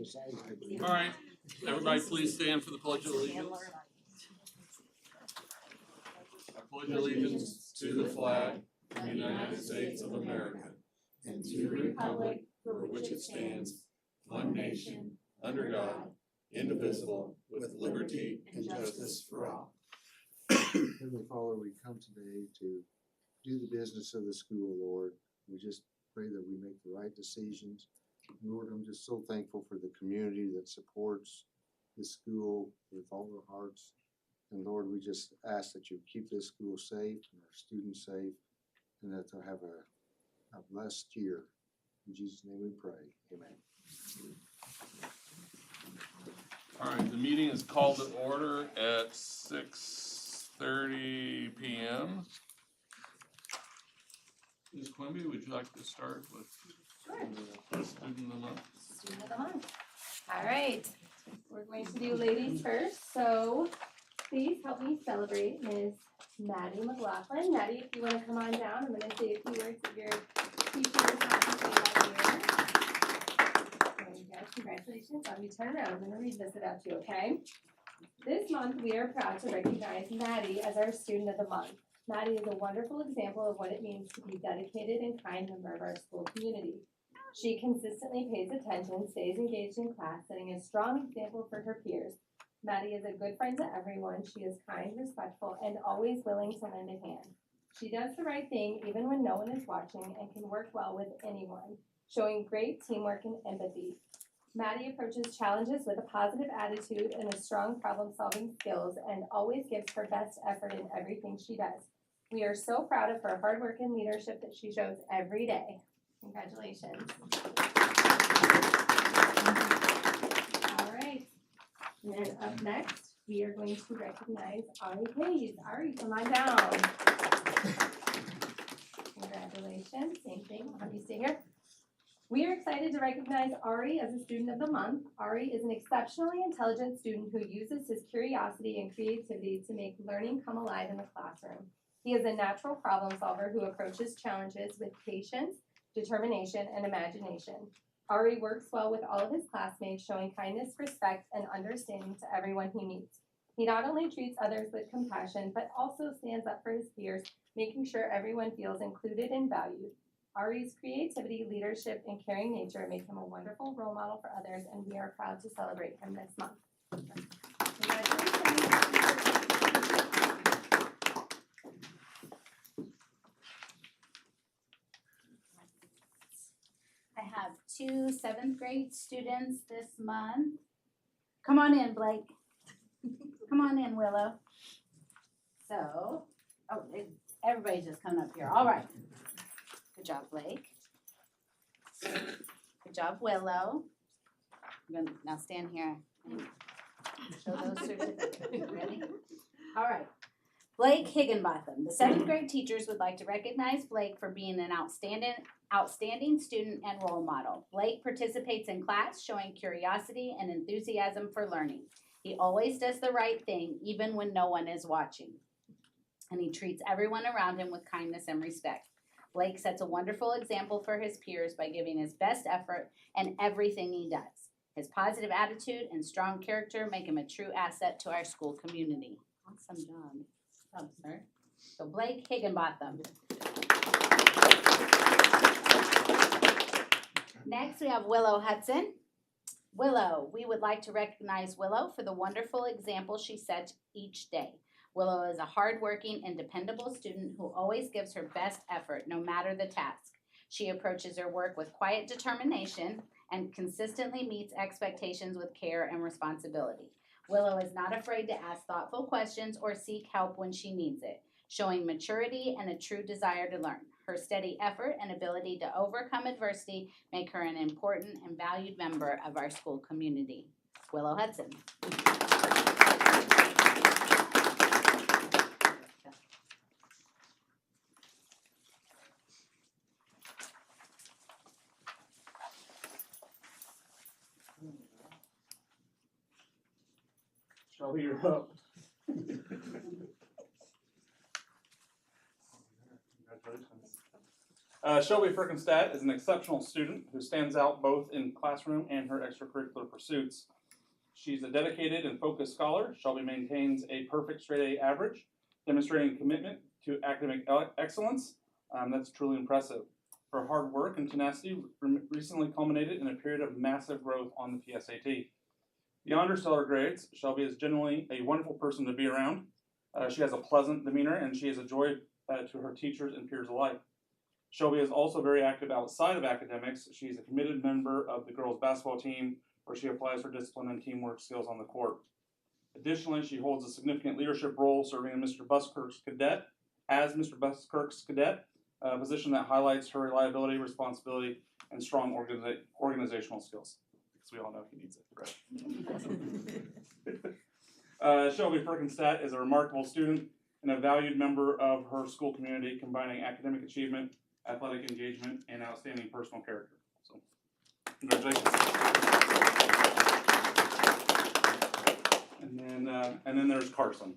Jesus. I believe. All right, everybody please stand for the Pledge of Allegiance. I pledge allegiance to the flag of the United States of America and to the republic for which it stands, one nation, under God, indivisible, with liberty and justice for all. Heavenly Father, we come today to do the business of the school, Lord. We just pray that we make the right decisions. Lord, I'm just so thankful for the community that supports the school with all their hearts. And Lord, we just ask that you keep this school safe and our students safe, and that they'll have a blessed year. In Jesus' name we pray. Amen. All right, the meeting is called to order at 6:30 p.m. Ms. Quimby, would you like to start with the student of the month? Student of the month. All right, we're going to do ladies first. So please help me celebrate Ms. Maddie McLaughlin. Maddie, if you want to come on down, I'm going to say a few words that your teacher was happy to say that year. There you go. Congratulations. I'll be turn around. I'm going to read this about you, okay? This month, we are proud to recognize Maddie as our student of the month. Maddie is a wonderful example of what it means to be a dedicated and kind member of our school community. She consistently pays attention, stays engaged in class, setting a strong example for her peers. Maddie is a good friend to everyone. She is kind, respectful, and always willing to lend a hand. She does the right thing even when no one is watching and can work well with anyone, showing great teamwork and empathy. Maddie approaches challenges with a positive attitude and a strong problem-solving skills and always gives her best effort in everything she does. We are so proud of her hard work and leadership that she shows every day. Congratulations. All right. And then up next, we are going to recognize Ari Hayes. Ari, come on down. Congratulations. Same thing. I'll have you stay here. We are excited to recognize Ari as a student of the month. Ari is an exceptionally intelligent student who uses his curiosity and creativity to make learning come alive in the classroom. He is a natural problem solver who approaches challenges with patience, determination, and imagination. Ari works well with all of his classmates, showing kindness, respect, and understanding to everyone he meets. He not only treats others with compassion, but also stands up for his peers, making sure everyone feels included and valued. Ari's creativity, leadership, and caring nature make him a wonderful role model for others, and we are proud to celebrate him this month. Congratulations. I have 2 7th grade students this month. Come on in, Blake. Come on in, Willow. So, everybody's just coming up here. All right. Good job, Blake. Good job, Willow. I'm going to now stand here and show those certificates. Ready? All right. Blake Higginbotham. The 7th grade teachers would like to recognize Blake for being an outstanding student and role model. Blake participates in class, showing curiosity and enthusiasm for learning. He always does the right thing, even when no one is watching. And he treats everyone around him with kindness and respect. Blake sets a wonderful example for his peers by giving his best effort in everything he does. His positive attitude and strong character make him a true asset to our school community. Awesome job. Good job, sir. So Blake Higginbotham. Next, we have Willow Hudson. Willow, we would like to recognize Willow for the wonderful example she sets each day. Willow is a hardworking and dependable student who always gives her best effort, no matter the task. She approaches her work with quiet determination and consistently meets expectations with care and responsibility. Willow is not afraid to ask thoughtful questions or seek help when she needs it, showing maturity and a true desire to learn. Her steady effort and ability to overcome adversity make her an important and valued member of our school community. Willow Hudson. Shelby, you're up. Congratulations. Shelby Frickenstadt is an exceptional student who stands out both in classroom and her extracurricular pursuits. She's a dedicated and focused scholar. Shelby maintains a perfect straight A average, demonstrating commitment to academic excellence. That's truly impressive. Her hard work and tenacity recently culminated in a period of massive growth on the PSAT. Beyond her stellar grades, Shelby is generally a wonderful person to be around. She has a pleasant demeanor, and she is a joy to her teachers and peers alike. Shelby is also very active outside of academics. She's a committed member of the girls' basketball team, where she applies her discipline and teamwork skills on the court. Additionally, she holds a significant leadership role serving in Mr. Buskirk's cadet, a position that highlights her reliability, responsibility, and strong organizational skills. Because we all know he needs it, right? Shelby Frickenstadt is a remarkable student and a valued member of her school community, combining academic achievement, athletic engagement, and outstanding personal character. So, congratulations. And then there's Carson,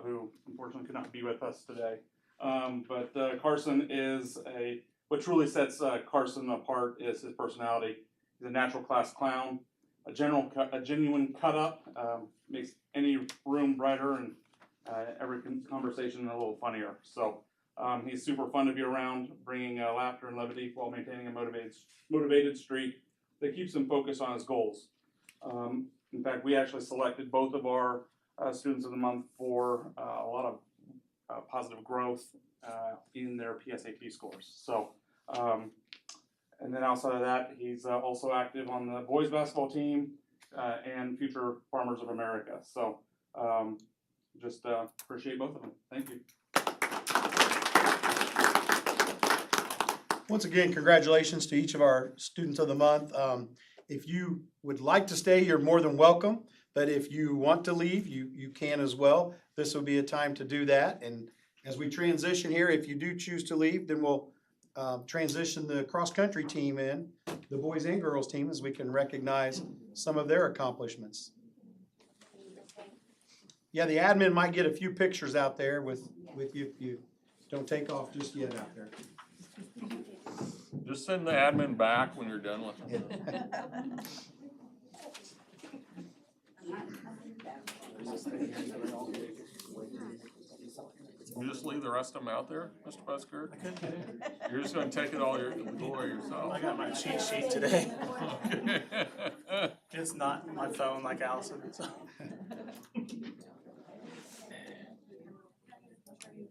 who unfortunately could not be with us today. But Carson is what truly sets Carson apart is his personality. He's a natural class clown, a genuine cut up, makes any room brighter and every conversation a little funnier. So he's super fun to be around, bringing laughter and levity while maintaining a motivated streak that keeps him focused on his goals. In fact, we actually selected both of our students of the month for a lot of positive growth in their PSAT scores. So, and then outside of that, he's also active on the boys basketball team and Future Farmers of America. So, just appreciate both of them. Thank you. Once again, congratulations to each of our students of the month. If you would like to stay, you're more than welcome. But if you want to leave, you can as well. This will be a time to do that. And as we transition here, if you do choose to leave, then we'll transition the cross-country team in, the boys and girls team, as we can recognize some of their accomplishments. Yeah, the admin might get a few pictures out there with you if you don't take off just yet out there. Just send the admin back when you're done with it. You just leave the rest of them out there, Mr. Busker? You're just gonna take it all away yourself? I got my cheat sheet today. Okay. It's not my phone like Allison. So.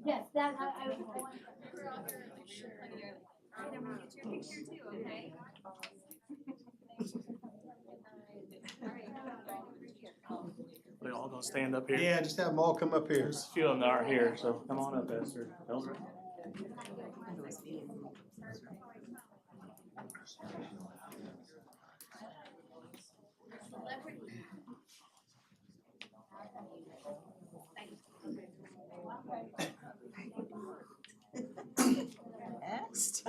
Yes, that I They all gonna stand up here. Yeah, just have them all come up here. There's a few of them that are here, so come on up, Esther. Elder. Next.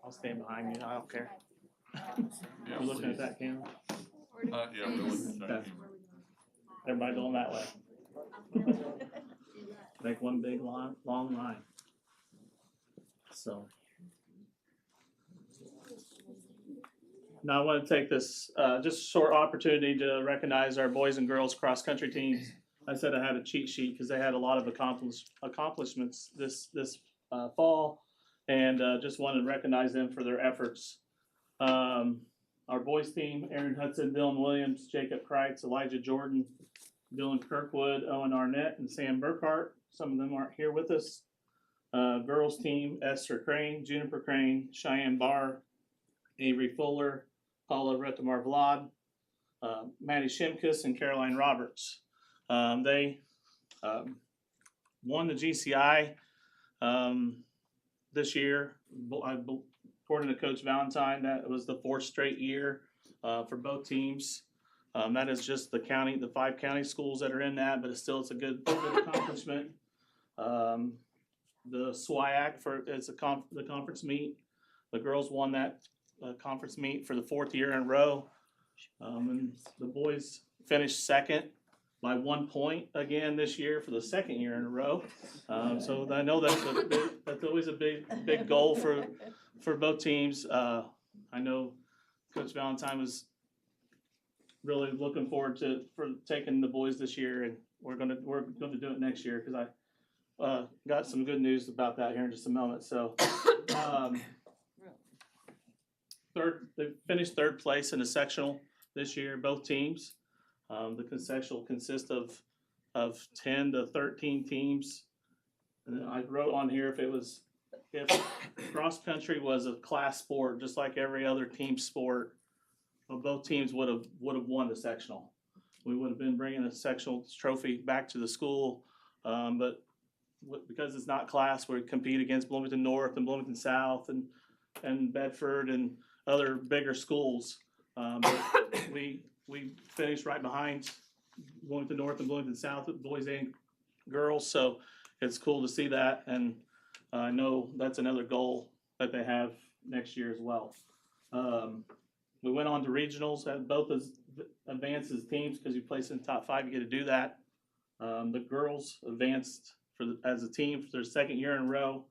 I'll stand behind you. I don't care. Yeah, You looking at please. that camera? Yeah, really. Okay. Everybody going that way. Make one big long line. So. Now I want to take this just a short opportunity to recognize our boys and girls cross country teams. I said I had a cheat sheet because they had a lot of accomplishments this fall, and just wanted to recognize them for their efforts. Our boys team: Aaron Hudson, Dylan Williams, Jacob Kreitz, Elijah Jordan, Dylan Kirkwood, Owen Arnett, and Sam Burkhart. Some of them aren't here with us. Girls team: Esther Crane, Juniper Crane, Cheyenne Barr, Avery Fuller, Paula Retamar Vlad, Maddie Shimkus, and Caroline Roberts. They won the GCI this year. According to Coach Valentine, that was the 4th straight year for both teams. That is just the 5 county schools that are in that, but it's a good accomplishment. The SWIAC is the conference meet. The girls won that conference meet for the 4th year in a row. And the boys finished second by 1 point again this year for the second year in a row. So I know that's always a big goal for both teams. I know Coach Valentine was really looking forward for taking the boys this year, and we're gonna do it next year because I got some good news about that here in just a moment. So they finished third place in the sectional this year, both teams. The sectional consists of 10 to 13 teams. And I wrote on here if cross country was a class sport, just like every other team sport, well, both teams would have won the sectional. We would have been bringing a sectional trophy back to the school, but because it's not class, we compete against Bloomington North and Bloomington South and Bedford and other bigger schools. But we finished right behind Bloomington North and Bloomington South, boys and girls. So it's cool to see that, and I know that's another goal that they have next year as well. We went on to regionals, had both as advanced as teams because you place in the top 5, you get to do that. The girls advanced as a team for their second year in a row.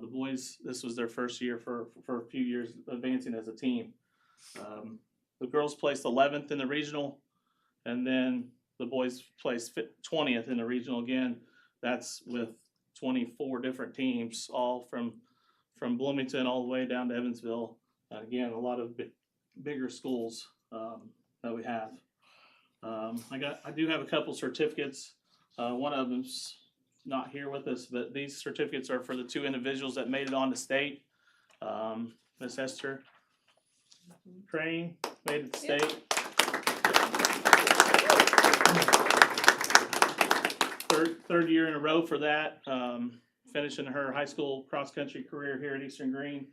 The boys, this was their first year for a few years advancing as a team. The girls placed 11th in the regional, and then the boys placed 20th in the regional again. That's with 24 different teams, all from Bloomington all the way down to Evansville. Again, a lot of bigger schools that we have. I do have a couple certificates. One of them's not here with us, but these certificates are for the 2 individuals that made it on to state. Miss Esther Crane made it to state. Third year in a row for that. Finishing her high school cross country career here at Eastern Greene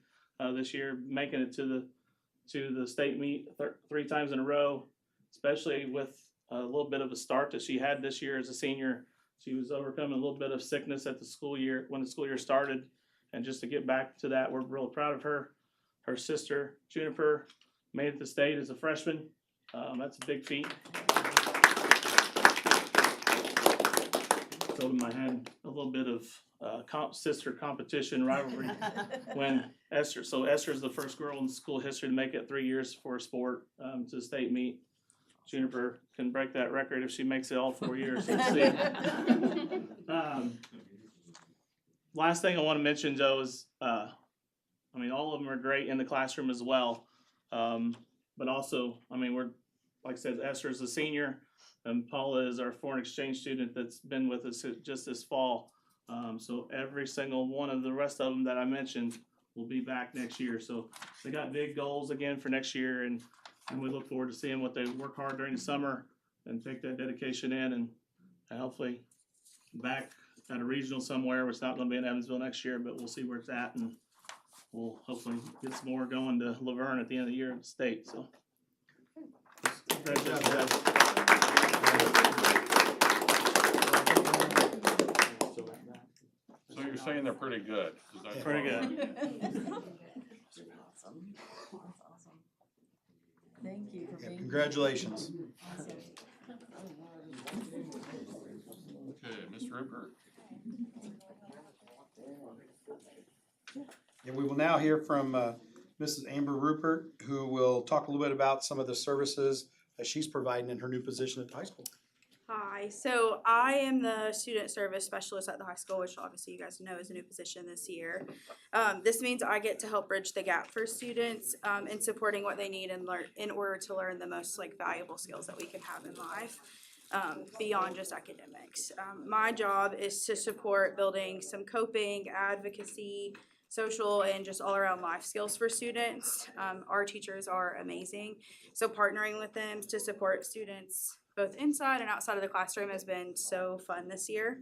this year, making it to the state meet 3 times in a row, especially with a little bit of a start that she had this year as a senior. She was overcoming a little bit of sickness at the school year when the school year started, and just to get back to that, we're real proud of her. Her sister Juniper made it to state as a freshman. That's a big feat. Told him I had a little bit of sister competition rivalry when Esther's the first girl in school history to make it 3 years for a sport to the state meet. Juniper can break that record if she makes it all 4 years. Let's see. Last thing I want to mention, though, is all of them are great in the classroom as well. But also, we're, like I said, Esther's a senior, and Paula is our foreign exchange student that's been with us just this fall. So every single one of the rest of them that I mentioned will be back next year. So they got big goals again for next year, and we look forward to seeing what they work hard during the summer and take that dedication in, and hopefully back at a regional somewhere. It's not going to be in Evansville next year, but we'll see where it's at, and we'll hopefully get some more going to Laverne at the end of the year at the state. So congratulations, guys. So you're saying they're pretty good? Is that Pretty good. Awesome. Thank you for being here. Congratulations. Okay, Ms. Rupert? And we will now hear from Mrs. Amber Rupert, who will talk a little bit about some of the services that she's providing in her new position at the high school. Hi, so I am the student service specialist at the high school, which obviously you guys know is a new position this year. This means I get to help bridge the gap for students in supporting what they need and learn in order to learn the most valuable skills that we can have in life beyond just academics. My job is to support building some coping, advocacy, social, and just all around life skills for students. Our teachers are amazing, so partnering with them to support students both inside and outside of the classroom has been so fun this year.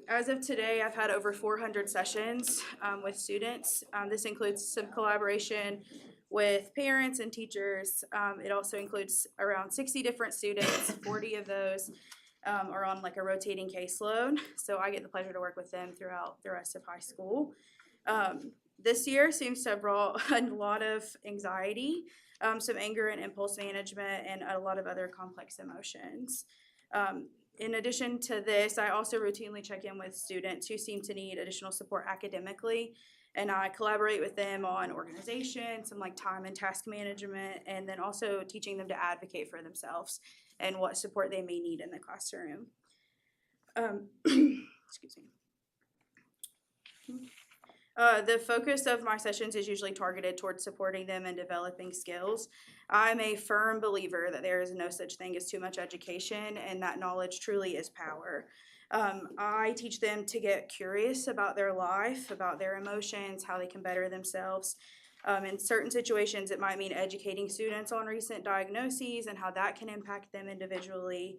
As of today, I've had over 400 sessions with students. This includes some collaboration with parents and teachers. It also includes around 60 different students. 40 of those are on a rotating caseload, so I get the pleasure to work with them throughout the rest of high school. This year seems to have brought a lot of anxiety, some anger and impulse management, and a lot of other complex emotions. In addition to this, I also routinely check in with students who seem to need additional support academically, and I collaborate with them on organization, some like time and task management, and then also teaching them to advocate for themselves and what support they may need in the classroom. Excuse me. The focus of my sessions is usually targeted towards supporting them and developing skills. I'm a firm believer that there is no such thing as too much education, and that knowledge truly is power. I teach them to get curious about their life, about their emotions, how they can better themselves. In certain situations, it might mean educating students on recent diagnoses and how that can impact them individually.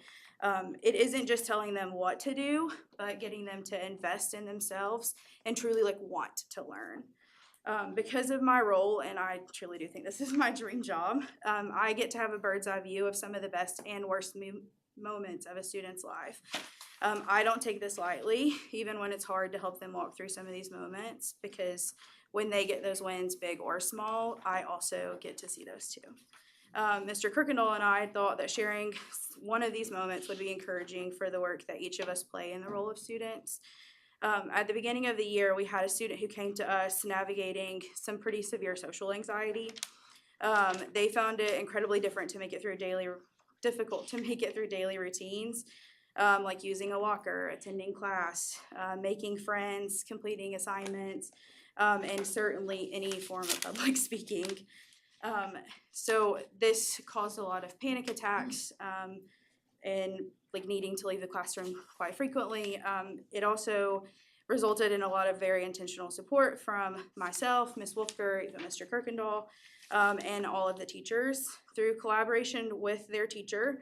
It isn't just telling them what to do, but getting them to invest in themselves and truly want to learn. Because of my role, and I truly do think this is my dream job, I get to have a bird's eye view of some of the best and worst moments of a student's life. I don't take this lightly, even when it's hard to help them walk through some of these moments, because when they get those wins, big or small, I also get to see those too. Mr. Kirkendall and I thought that sharing one of these moments would be encouraging for the work that each of us play in the role of students. At the beginning of the year, we had a student who came to us navigating some pretty severe social anxiety. They found it incredibly difficult to make it through daily routines, like using a locker, attending class, making friends, completing assignments, and certainly any form of public speaking. So this caused a lot of panic attacks and needing to leave the classroom quite frequently. It also resulted in a lot of very intentional support from myself, Ms. Wolfger, even Mr. Kirkendall, and all of the teachers. Through collaboration with their teacher,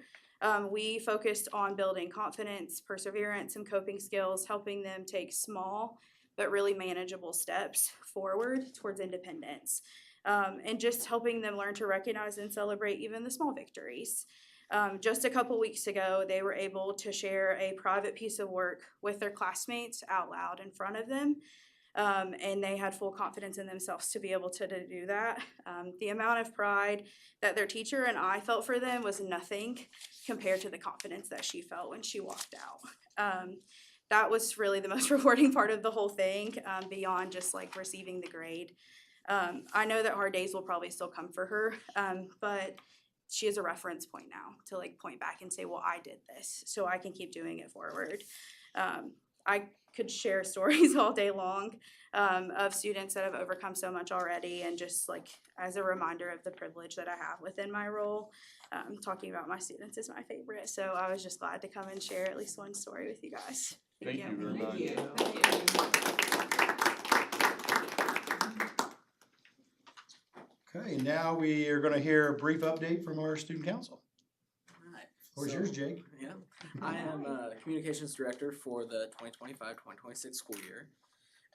we focused on building confidence, perseverance, and coping skills, helping them take small but really manageable steps forward towards independence, and just helping them learn to recognize and celebrate even the small victories. Just a couple weeks ago, they were able to share a private piece of work with their classmates out loud in front of them, and they had full confidence in themselves to be able to do that. The amount of pride that their teacher and I felt for them was nothing compared to the confidence that she felt when she walked out. That was really the most rewarding part of the whole thing, beyond just receiving the grade. I know that hard days will probably still come for her, but she has a reference point now to point back and say, well, I did this, so I can keep doing it forward. I could share stories all day long of students that have overcome so much already, and just as a reminder of the privilege that I have within my role. Talking about my students is my favorite, so I was just glad to come and share at least one story with you guys. Thank you very much. Okay, now we are gonna hear a brief update from our student council. Alright. Where's so- yours, Jake? Yeah, I am communications director for the 2025-2026 school year.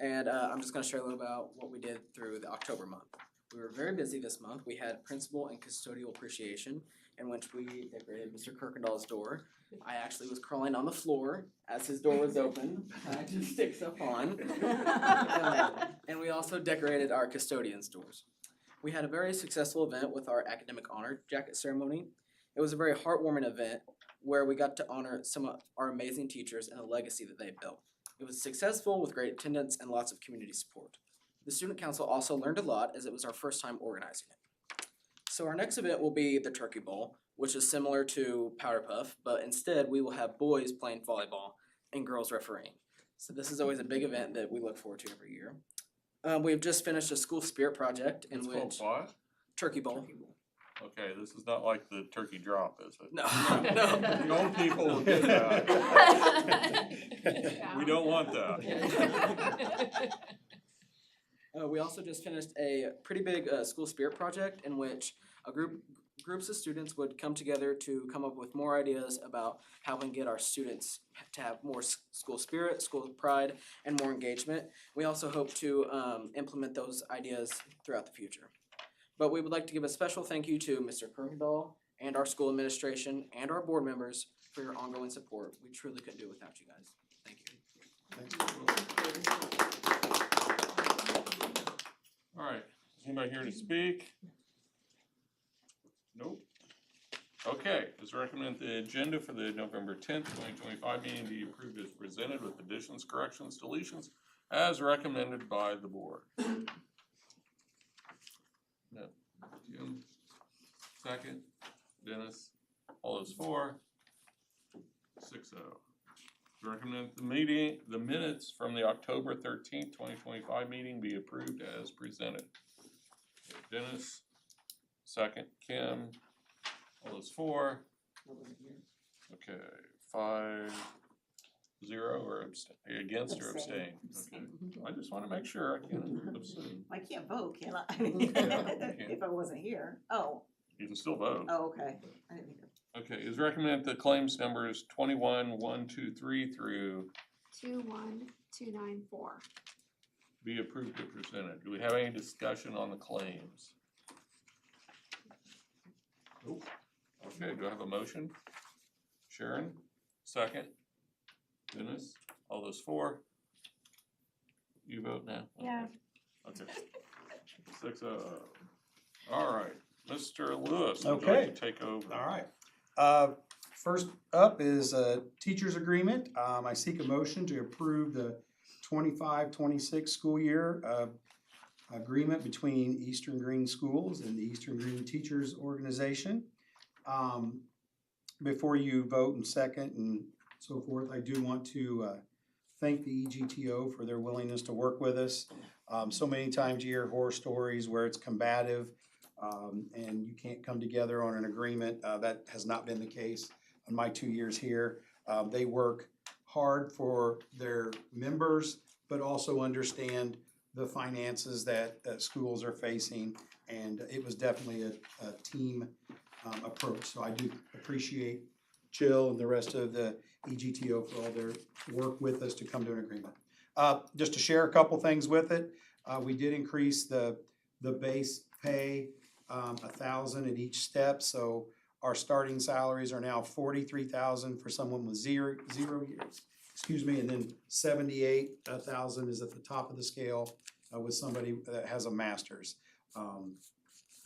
And I'm just gonna share a little about what we did through the October month. We were very busy this month. We had principal and custodial appreciation, in which we decorated Mr. Kirkendall's door. I actually was crawling on the floor as his door was open, trying to stick stuff on. And we also decorated our custodian's doors. We had a very successful event with our academic honor jacket ceremony. It was a very heartwarming event where we got to honor some of our amazing teachers and the legacy that they built. It was successful with great attendance and lots of community support. The student council also learned a lot as it was our first time organizing it. So our next event will be the Turkey Bowl, which is similar to Powder Puff, but instead we will have boys playing volleyball and girls refereeing. So this is always a big event that we look forward to every year. We've just finished a school spirit project in It's which called what? Turkey Bowl. Okay, this is not like the turkey drop, is it? No, no. Young people will get that. We don't want that. We also just finished a pretty big school spirit project in which groups of students would come together to come up with more ideas about how we can get our students to have more school spirit, school pride, and more engagement. We also hope to implement those ideas throughout the future. But we would like to give a special thank you to Mr. Kirkendall and our school administration and our board members for your ongoing support. We truly couldn't do it without you guys. Thank you. All right, is anybody here to speak? Nope. Okay, it's recommended the agenda for the November 10th, 2025 meeting be approved as presented with additions, corrections, deletions as recommended by the board. No. Jim, second. Dennis, all those for. 6-0. Recommend the minutes from the October 13th, 2025 meeting be approved as presented. Dennis, second. Kim, all those for. Okay, 5-0 or against or abstain. Okay, I just want to make sure I can abstain. I can't vote, can I? Yeah, you can. If I wasn't here. Oh, You can still vote. okay. I didn't hear. Okay, it's recommended that claims numbers 21-123 through 21294. be approved or presented. Do we have any discussion on the claims? Nope. Okay, do I have a motion? Sharon, second. Dennis, all those for? You vote now? Yeah. Okay. 6-0. All right, Mr. Lewis, would you Okay. like to take over? All right. First up is a teacher's agreement. I seek a motion to approve the 25-26 school year agreement between Eastern Greene Schools and the Eastern Greene Teachers Organization. Before you vote and second and so forth, I do want to thank the EGTO for their willingness to work with us. So many times you hear horror stories where it's combative and you can't come together on an agreement. That has not been the case in my 2 years here. They work hard for their members, but also understand the finances that schools are facing. And it was definitely a team approach. So I do appreciate Jill and the rest of the EGTO for all their work with us to come to an agreement. Just to share a couple things with it, we did increase the base pay $1,000 at each step. So our starting salaries are now $43,000 for someone with zero years. Excuse me, and then $78,000 is at the top of the scale with somebody that has a master's.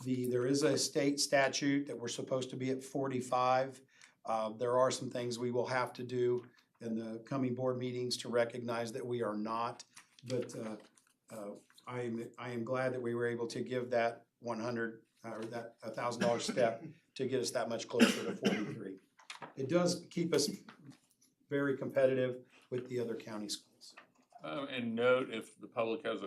There is a state statute that we're supposed to be at 45. There are some things we will have to do in the coming board meetings to recognize that we are not. But I am glad that we were able to give that that $1,000 step to get us that much closer to 43. It does keep us very competitive with the other county schools. And note, if the public has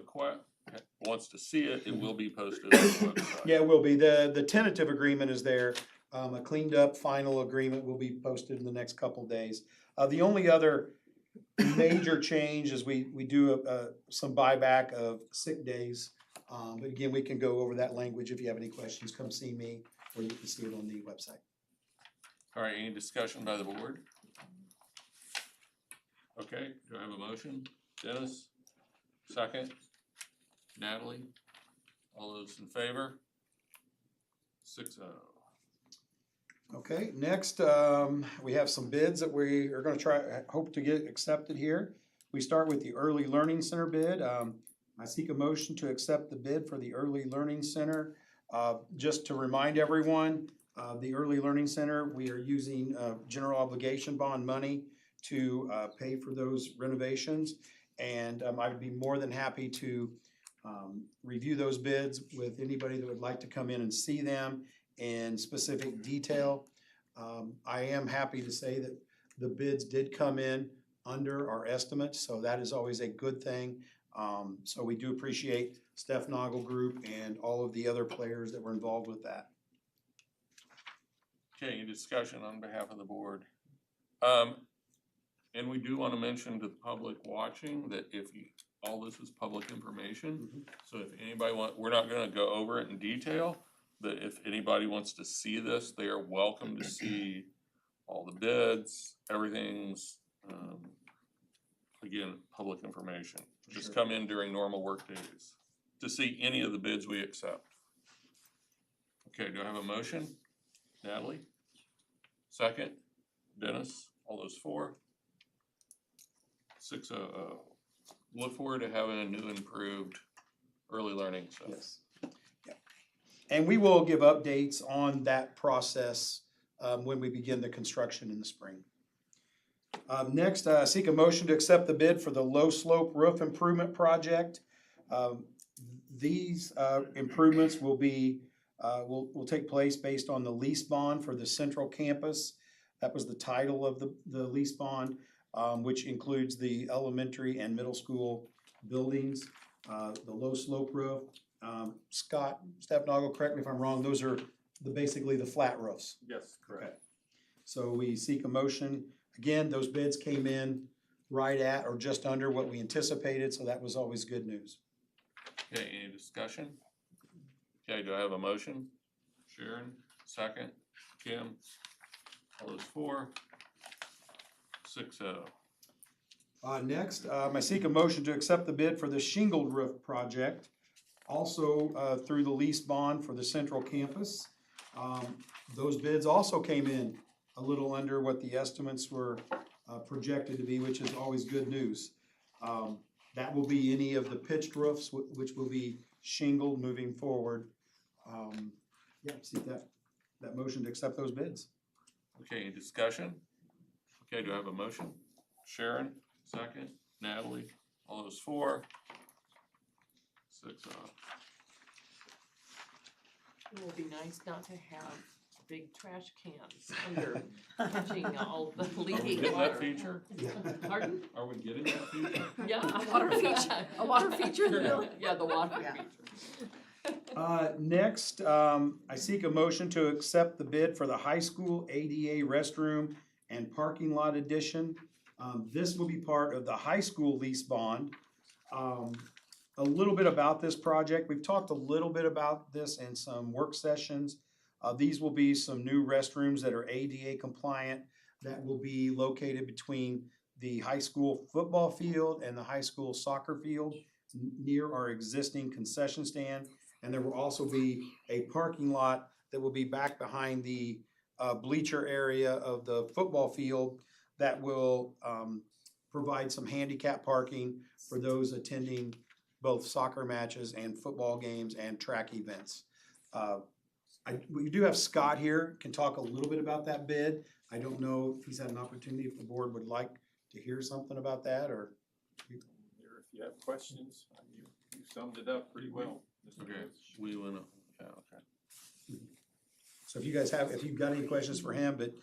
wants to see it, it will be posted on the website. Yeah, it will be. The tentative agreement is there. A cleaned up final agreement will be posted in the next couple days. The only other major change is we do some buyback of sick days. But again, we can go over that language. If you have any questions, come see me, or you can see it on the website. All right, any discussion by the board? Okay, do I have a motion? Dennis, second. Natalie, all those in favor? 6-0. Okay, next, we have some bids that we are gonna hope to get accepted here. We start with the Early Learning Center bid. I seek a motion to accept the bid for the Early Learning Center. Just to remind everyone, the Early Learning Center, we are using general obligation bond money to pay for those renovations. And I would be more than happy to review those bids with anybody that would like to come in and see them in specific detail. I am happy to say that the bids did come in under our estimates, so that is always a good thing. So we do appreciate Steph Noggle Group and all of the other players that were involved with that. Okay, any discussion on behalf of the board? And we do want to mention to the public watching that all this is public information. So if anybody we're not gonna go over it in detail, but if anybody wants to see this, they are welcome to see all the bids, everything's, again, public information. Just come in during normal work days to see any of the bids we accept. Okay, do I have a motion? Natalie? Second? Dennis? All those for? 6-0. Look forward to having a new improved early learning center. Yes. Yeah. And we will give updates on that process when we begin the construction in the spring. Next, seek a motion to accept the bid for the low slope roof improvement project. These improvements will take place based on the lease bond for the central campus. That was the title of the lease bond, which includes the elementary and middle school buildings, the low slope roof. Scott Stepnagle, correct me if I'm wrong, those are basically the flat roofs. Yes, correct. Okay. So we seek a motion. Again, those bids came in right at or just under what we anticipated, so that was always good news. Okay, any discussion? Okay, do I have a motion? Sharon, second. Kim, all those for? 6-0. Next, I seek a motion to accept the bid for the shingled roof project, also through the lease bond for the central campus. Those bids also came in a little under what the estimates were projected to be, which is always good news. That will be any of the pitched roofs, which will be shingled moving forward. Yeah, seek that motion to accept those bids. Okay, any discussion? Okay, do I have a motion? Sharon, second. Natalie, all those for? 6-0. It would be nice not to have big trash cans under catching all the Are we leaking getting that water. feature? Pardon? Are we getting that feature? Yeah, a water feature, in the building? Yeah, the water Yeah. feature. Next, I seek a motion to accept the bid for the high school ADA restroom and parking lot addition. This will be part of the high school lease bond. A little bit about this project. We've talked a little bit about this in some work sessions. These will be some new restrooms that are ADA compliant that will be located between the high school football field and the high school soccer field near our existing concession stand. And there will also be a parking lot that will be back behind the bleacher area of the football field that will provide some handicap parking for those attending both soccer matches and football games and track events. We do have Scott here, can talk a little bit about that bid. I don't know if he's had an opportunity, if the board would like to hear something about that, or. If you have questions, you summed it up pretty well. Mr. Okay, Rhodes. we went, yeah, okay. So if you've got any questions for him, but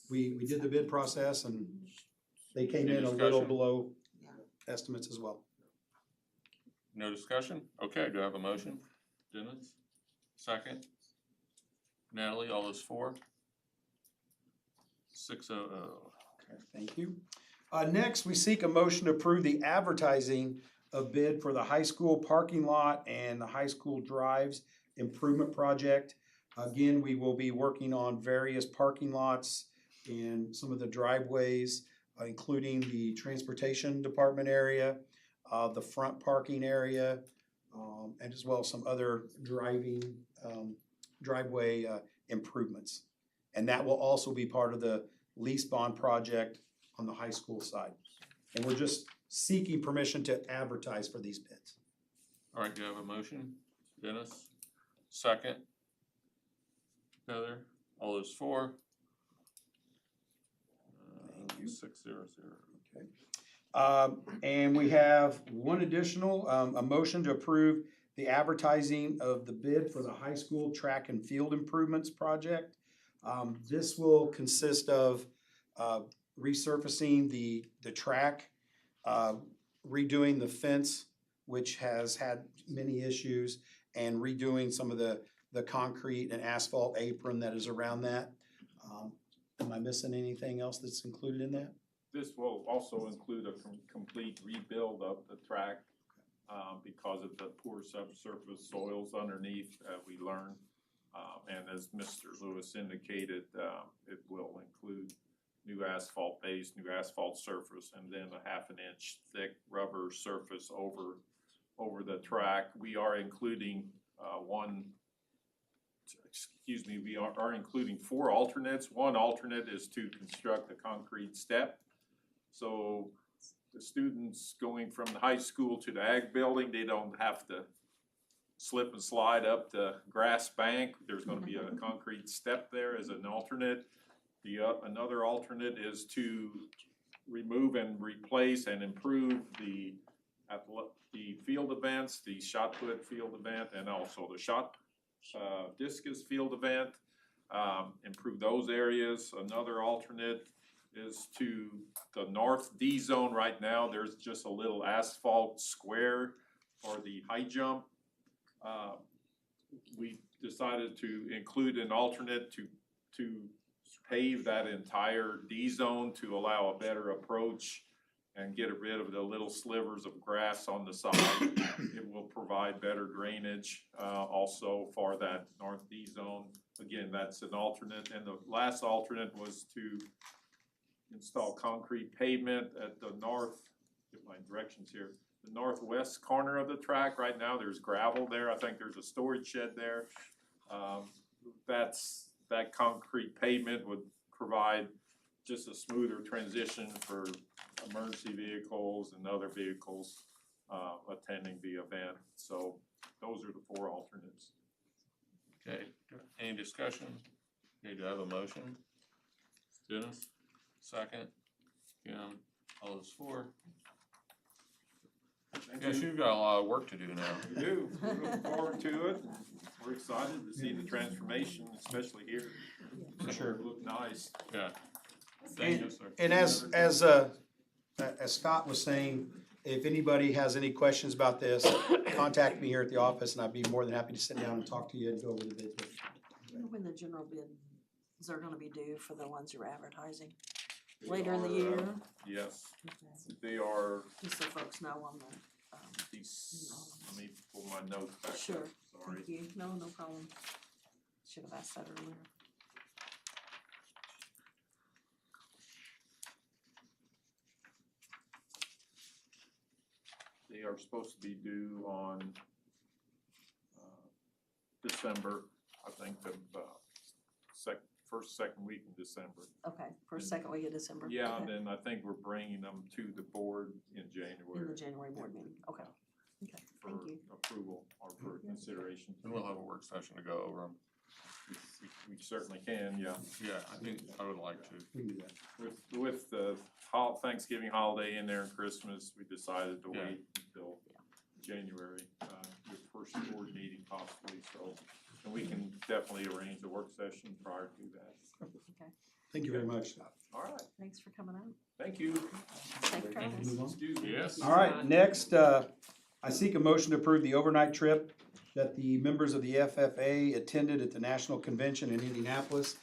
we did the bid process and they came in a little Discussion? below estimates as well. No discussion? Okay, do I have a motion? Dennis, second. Natalie, all those for? 6-0. Okay, thank you. Next, we seek a motion to approve the advertising of bid for the high school parking lot and the high school drives improvement project. Again, we will be working on various parking lots and some of the driveways, including the transportation department area, the front parking area, and as well as some other driveway improvements. And that will also be part of the lease bond project on the high school side. And we're just seeking permission to advertise for these bids. All right, do you have a motion? Dennis, second. Heather, all those for? Thank you. 6-0. And we have one additional, a motion to approve the advertising of the bid for the high school track and field improvements project. This will consist of resurfacing the track, redoing the fence, which has had many issues, and redoing some of the concrete and asphalt apron that is around that. Am I missing anything else that's included in that? This will also include a complete rebuild of the track because of the poor subsurface soils underneath, we learned. And as Mr. Lewis indicated, it will include new asphalt base, new asphalt surface, and then a 1/2 inch thick rubber surface over the track. We are including we are including 4 alternates. One alternate is to construct a concrete step. So the students going from the high school to the ag building, they don't have to slip and slide up the grass bank. There's gonna be a concrete step there as an alternate. Another alternate is to remove and replace and improve the field events, the shot put field event, and also the shot discus field event. Improve those areas. Another alternate is to the north D zone. Right now, there's just a little asphalt square for the high jump. We decided to include an alternate to pave that entire D zone to allow a better approach and get rid of the little slivers of grass on the side. It will provide better drainage also for that north D zone. Again, that's an alternate. And the last alternate was to install concrete pavement at the north, get my directions here, the northwest corner of the track. Right now, there's gravel there. I think there's a storage shed there. That concrete pavement would provide just a smoother transition for emergency vehicles and other vehicles attending the event. So those are the 4 alternates. Okay, any discussion? Okay, do I have a motion? Dennis, second. Kim, all those 4. Yes, you've got a lot of work to do now. We do. We're looking forward to it. We're excited to see the transformation, especially here. For sure. It'll look nice. Yeah. Thank you, sir. And as Scott was saying, if anybody has any questions about this, contact me here at the office and I'd be more than happy to sit down and talk to you and go over the bid. Do you know when the general bids are gonna be due for the ones you're advertising? They Later in the are, year? Yes, Okay. they are, Just so folks know on the, let me pull my notes back up. Sure. Sorry. thank you, no problem. Should have asked that earlier. They are supposed to be due on December, I think the first, second week in December. Okay, first, second week of December. Yeah, Okay. then I think we're bringing them to the board in In January. the January board meeting, okay. Okay, For thank you. approval or for consideration. And we'll have a work session to go over them. We certainly can, yeah. Yeah, I think I would like to. We can do that. With the Thanksgiving holiday in there and Christmas, we decided to Yeah. wait until January, the first board meeting possibly, so. And we can definitely arrange a work session prior to that. Thank you very much, Scott. All right, Thanks for coming out. thank you. Safe travels. Move on. Excuse me. Yes. All right, next, I seek a motion to approve the overnight trip that the members of the FFA attended at the National Convention in Indianapolis.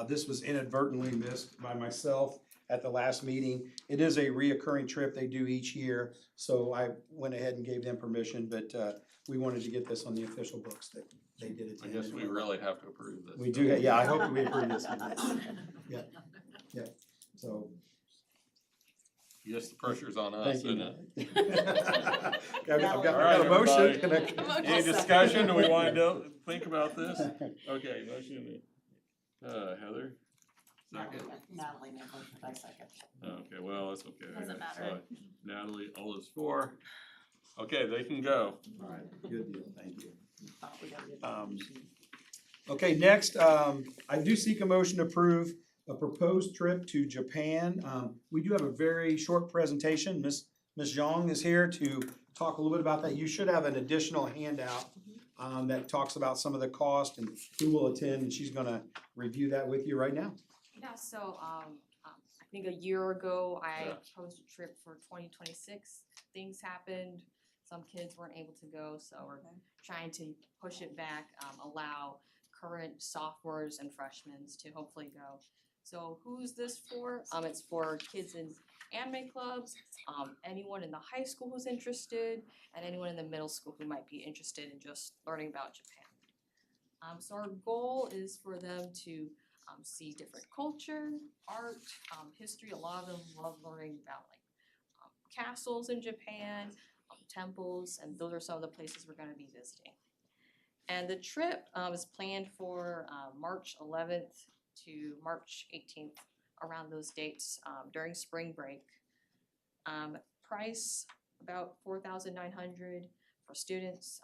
This was inadvertently missed by myself at the last meeting. It is a reoccurring trip they do each year, so I went ahead and gave them permission, but we wanted to get this on the official books that they did it. I guess we really have to approve this. We do, yeah, I hope that we approve this. Yeah, yeah, so. Yes, the pressure's on us, Thank you. isn't it? I've got All right, a motion. everybody. Can I- Any discussion? Do we want to think about this? Okay, motion, Heather, second. Natalie made motion, I second. Okay, well, that's okay. Doesn't matter. So, Natalie, all those 4. Okay, they can go. All right, good deal, thank you. Thought we gotta get Okay, next, I do seek a motion to approve a proposed trip to Japan. We do have a very short presentation. Ms. Zhang is here to talk a little bit about that. You should have an additional handout that talks about some of the cost and who will attend, and she's gonna review that with you right now. Yeah, so I think a year ago I Yeah. proposed a trip for 2026. Things happened, some kids weren't able to go, so we're trying to push it back, allow current sophomores and freshmen to hopefully go. So who's this for? It's for kids in anime clubs, anyone in the high school who's interested, and anyone in the middle school who might be interested in just learning about Japan. So our goal is for them to see different culture, art, history. A lot of them love learning about like castles in Japan, temples, and those are some of the places we're going to be visiting. And the trip is planned for March 11th to March 18th, around those dates during spring break. Price about $4,900 for students,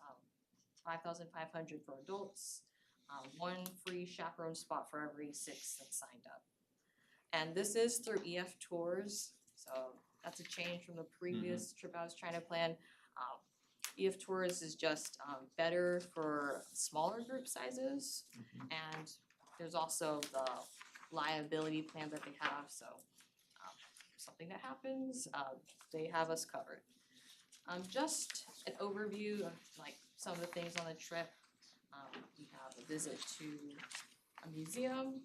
$5,500 for adults, one free chaperone spot for every 6 that signed up. And this is through EF Tours, so that's a change from the previous trip I was trying to plan. EF Tours is just better for smaller group sizes, and there's also the liability plan that they have, so if something that happens, they have us covered. Just an overview of like some of the things on the trip. We have a visit to a museum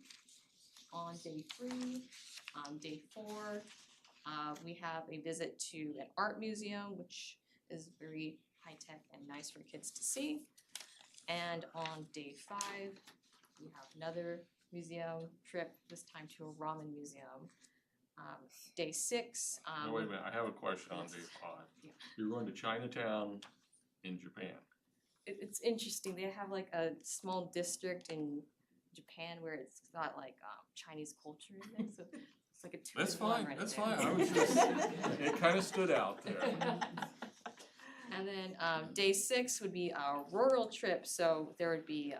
on day 3. Day 4, we have a visit to an art museum, which is very high-tech and nice for kids to see. And on day 5, we have another museum trip, this time to a ramen museum. Day 6. No, wait a minute, I have a question on day 5. You're going to Chinatown in Japan. It's interesting, they have like a small district in Japan where it's got like Chinese culture in it, so it's like a 2 That's in 1 fine, right that's there. fine, I was just, it kind of stood out there. And then day 6 would be our rural trip, so there would be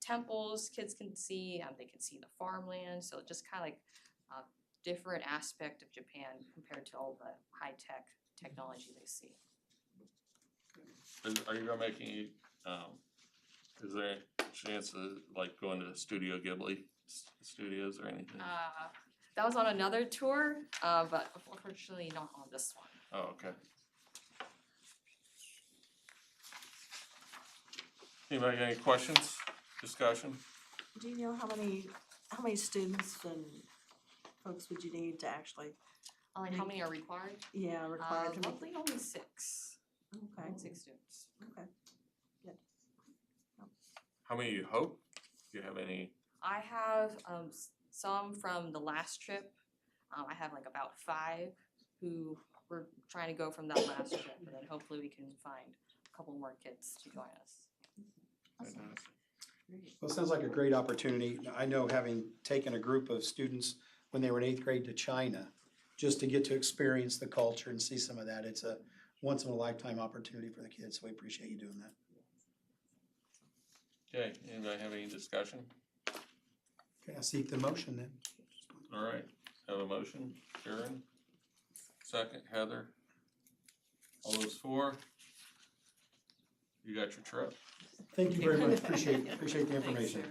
temples kids can see, they can see the farmland, so just kind of like a different aspect of Japan compared to all the high-tech technology they see. Are you gonna make any, is there a chance of like going to Studio Ghibli studios or anything? That was on another tour, but unfortunately not on this one. Oh, okay. Anybody got any questions, discussion? Do you know how many students and folks would you need to actually, Like how many are required? required to make? Roughly only 6. Okay, 6 students. okay. How many you hope? Do you have any? I have some from the last trip. I have like about 5 who were trying to go from that last trip, and then hopefully we can find a couple more kids to join us. Well, it sounds like a great opportunity. I know, having taken a group of students when they were in 8th grade to China, just to get to experience the culture and see some of that, it's a once in a lifetime opportunity for the kids, so we appreciate you doing that. Okay, anybody have any discussion? Okay, I seek the motion then. All right, have a motion, Sharon. Second, Heather. All those 4? You got your trip? Thank you very much, appreciate the information.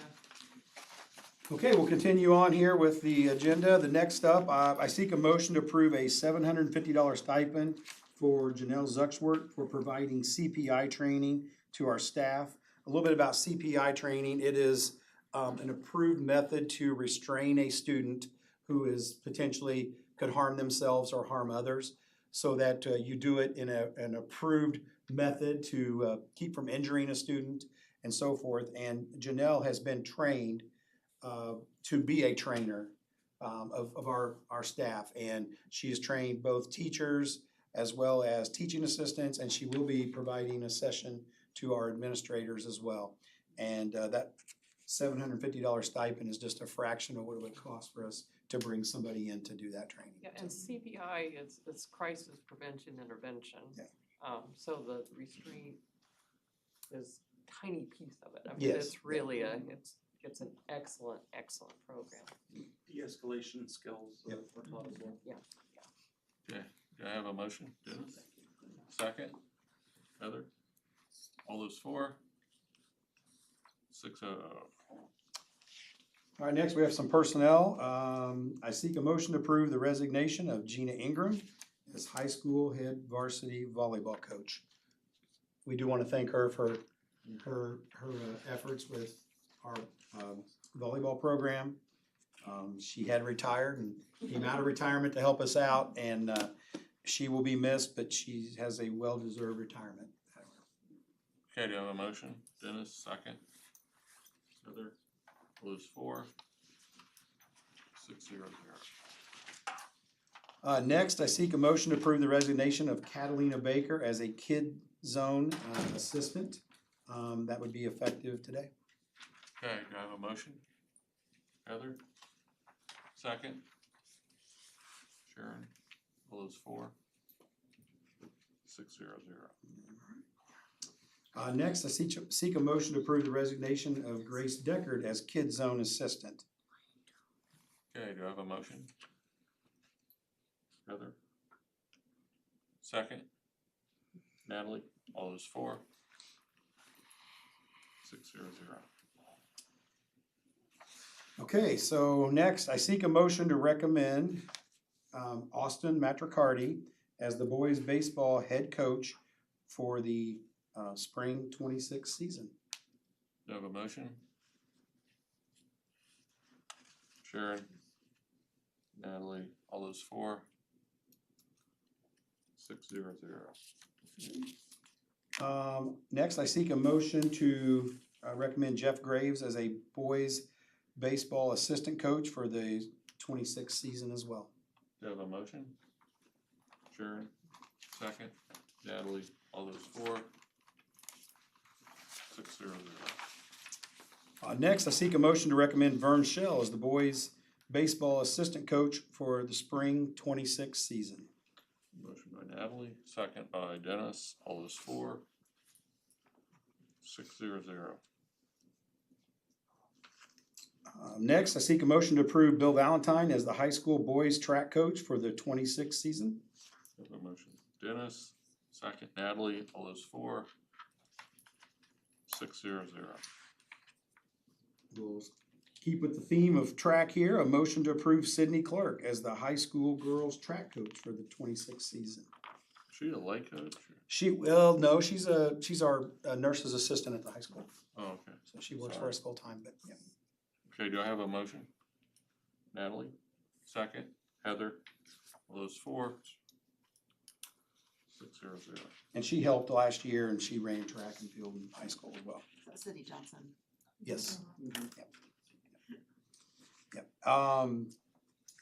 Okay, we'll continue on here with the agenda. The next up, I seek a motion to approve a $750 stipend for Janelle Zuxworth for providing CPI training to our staff. A little bit about CPI training. It is an approved method to restrain a student who is potentially could harm themselves or harm others, so that you do it in an approved method to keep from injuring a student and so forth. And Janelle has been trained to be a trainer of our staff, and she has trained both teachers as well as teaching assistants, and she will be providing a session to our administrators as well. And that $750 stipend is just a fraction of what it would cost for us to bring somebody in to do that training. Yeah, and CPI is crisis prevention intervention. Yeah. So the restraint is a tiny piece of it. I mean, Yes. it's really it's an excellent program. De-escalation skills Yep. are taught as well. Yeah. Okay, do I have a motion? Dennis? Second, Heather? All those 4? 6-0. All right, next we have some personnel. I seek a motion to approve the resignation of Gina Ingram as high school head varsity volleyball coach. We do want to thank her for her efforts with our volleyball program. She had retired and came out of retirement to help us out, and she will be missed, but she has a well-deserved retirement. Okay, do I have a motion? Dennis, second. Heather, all those 4? 6-0. Next, I seek a motion to approve the resignation of Catalina Baker as a Kid Zone assistant. That would be effective today. Okay, do I have a motion? Heather? Second? Sharon? All those 4? 6-0. Next, I seek a motion to approve the resignation of Grace Deckard as Kid Zone Assistant. Okay, do I have a motion? Heather? Second? Natalie? All those for? 600. Okay, so next, I seek a motion to recommend Austin Matricardi as the boys' baseball head coach for the spring 26 season. Do I have a motion? Sharon? Natalie? All those for? 600. Next, I seek a motion to recommend Jeff Graves as a boys' baseball assistant coach for the 26 season as well. Do I have a motion? Sharon? Second? Natalie? All those for? 600. Next, I seek a motion to recommend Vern Shell as the boys' baseball assistant coach for the spring 26 season. Motion by Natalie, second by Dennis. All those for? 600. Next, I seek a motion to approve Bill Valentine as the high school boys track coach for the 26 season. Have a motion. Dennis, second Natalie. All those for? 600. We'll keep with the theme of track here. A motion to approve Sydney Clark as the high school girls track coach for the 26 season. She a lay coach? No, she's our nurse's assistant at the high school. Oh, okay. So she works for us full time, but yeah. Okay, do I have a motion? Natalie, second. Heather, all those for? 600. And she helped last year and she ran track and field in high school as well. City Johnson. Yes. Yep.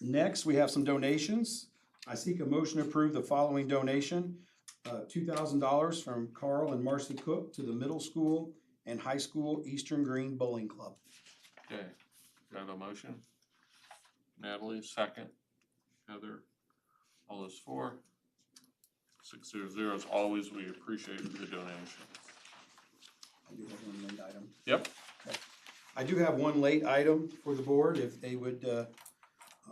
Next, we have some donations. I seek a motion to approve the following donation. $2,000 from Carl and Marcy Cook to the middle school and high school Eastern Green Bowling Club. Okay, do I have a motion? Natalie, second. Heather, all those for? 600. As always, we appreciate the donation. I do have one late item. Yep. I do have one late item for the board, if they would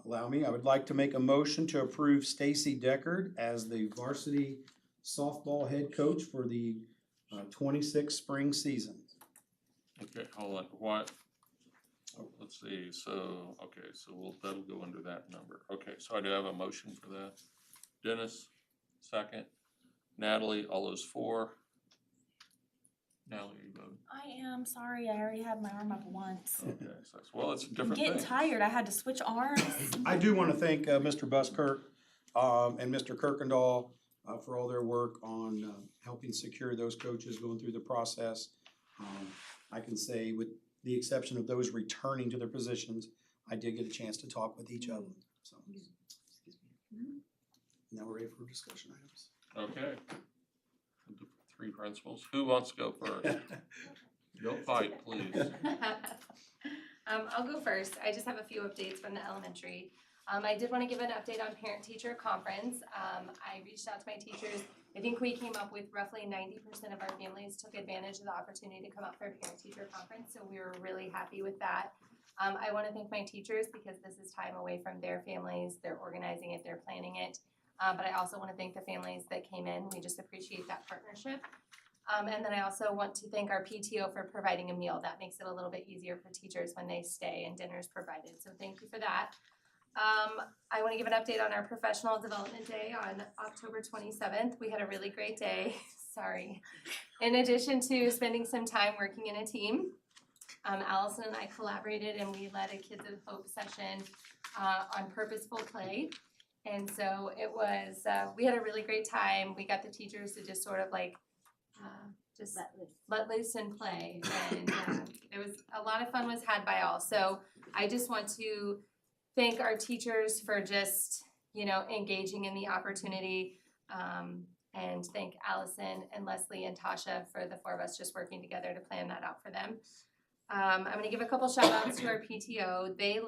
allow me. I would like to make a motion to approve Stacy Deckard as the varsity softball head coach for the 26 spring season. Okay, hold on. What? Oh, let's see. So, okay, so that'll go under that number. Okay, so I do have a motion for that. Dennis, second. Natalie, all those for? Natalie, you vote. I am sorry, I already had my arm up once. Okay, so well, it's a I'm different getting thing. tired, I had to switch arms. I do want to thank Mr. Buskirk and Mr. Kirkendall for all their work on helping secure those coaches going through the process. I can say, with the exception of those returning to their positions, I did get a chance to talk with each of them. So now we're ready for discussion items. Okay. The three principals. Who wants to go first? Don't fight, please. I'll go first. I just have a few updates from the elementary. I did want to give an update on parent-teacher conference. I reached out to my teachers. I think we came up with roughly 90% of our families took advantage of the opportunity to come out for a parent-teacher conference, so we were really happy with that. I want to thank my teachers because this is time away from their families. They're organizing it, they're planning it. But I also want to thank the families that came in. We just appreciate that partnership. And then I also want to thank our PTO for providing a meal. That makes it a little bit easier for teachers when they stay and dinner's provided. So thank you for that. I want to give an update on our professional development day on October 27th. We had a really great day. Sorry. In addition to spending some time working in a team, Allison and I collaborated and we led a Kids of Hope session on purposeful play. And so it was, we had a really great time. We got the teachers to just sort of like, just let loose and play. And it was, a lot of fun was had by all. So I just want to thank our teachers for just, engaging in the opportunity. And thank Allison and Leslie and Tasha for the four of us just working together to plan that out for them. I'm going to give a couple shout outs to our PTO. They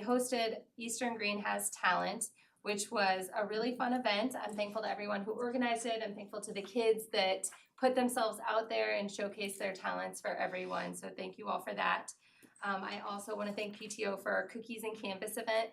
hosted Eastern Green Has Talent, which was a really fun event. I'm thankful to everyone who organized it. I'm thankful to the kids that put themselves out there and showcase their talents for everyone. So thank you all for that. I also want to thank PTO for our Cookies and Canvas event.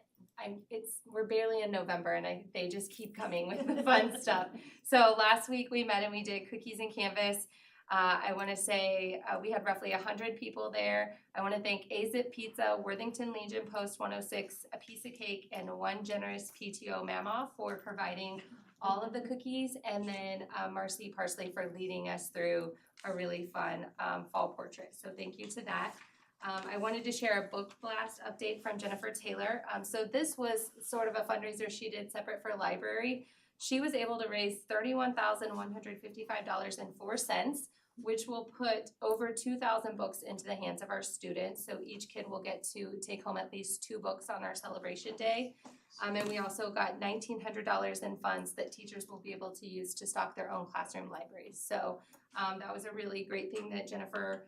We're barely in November and they just keep coming with the fun stuff. So last week we met and we did Cookies and Canvas. I want to say we had roughly 100 people there. I want to thank AZIP Pizza, Worthington Legion Post 106, A Piece of Cake, and One Generous PTO Mama for providing all of the cookies, and then Marcy Parsley for leading us through a really fun fall portrait. So thank you to that. I wanted to share a book blast update from Jennifer Taylor. So this was sort of a fundraiser she did separate for library. She was able to raise $31,155.04, which will put over 2,000 books into the hands of our students. So each kid will get to take home at least 2 books on our celebration day. And we also got $1,900 in funds that teachers will be able to use to stock their own classroom libraries. So that was a really great thing that Jennifer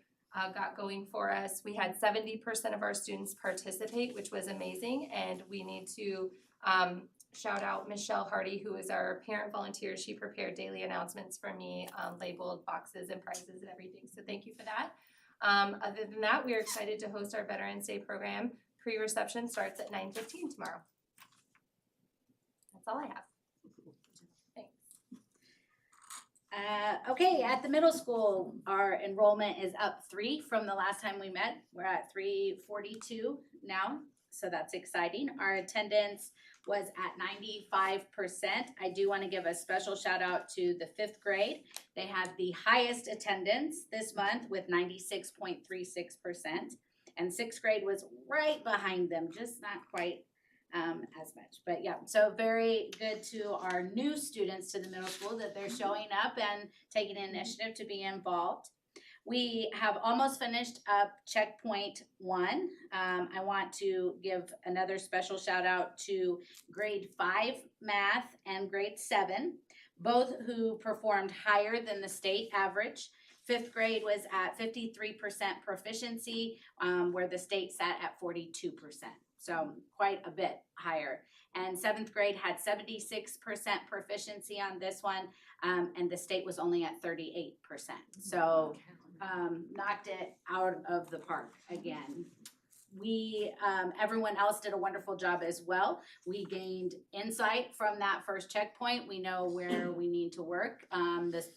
got going for us. We had 70% of our students participate, which was amazing. And we need to shout out Michelle Hardy, who is our parent volunteer. She prepared daily announcements for me, labeled boxes and prizes and everything. So thank you for that. Other than that, we are excited to host our Veterans Day program. Pre-reception starts at 9:15 tomorrow. That's all I have. Thanks. Okay, at the middle school, our enrollment is up 3 from the last time we met. We're at 342 now, so that's exciting. Our attendance was at 95%. I do want to give a special shout out to the 5th grade. They had the highest attendance this month with 96.36%. And 6th grade was right behind them, just not quite as much. But yeah, so very good to our new students to the middle school that they're showing up and taking initiative to be involved. We have almost finished up checkpoint 1. I want to give another special shout out to grade 5 math and grade 7, both who performed higher than the state average. 5th grade was at 53% proficiency, where the state sat at 42%. So quite a bit higher. And 7th grade had 76% proficiency on this one, and the state was only at 38%. So knocked it out of the park again. We, everyone else did a wonderful job as well. We gained insight from that first checkpoint. We know where we need to work,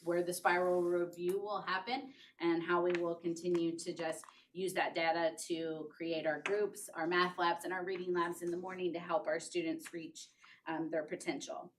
where the spiral review will happen, and how we will continue to just use that data to create our groups, our math labs, and our reading labs in the morning to help our students reach their potential.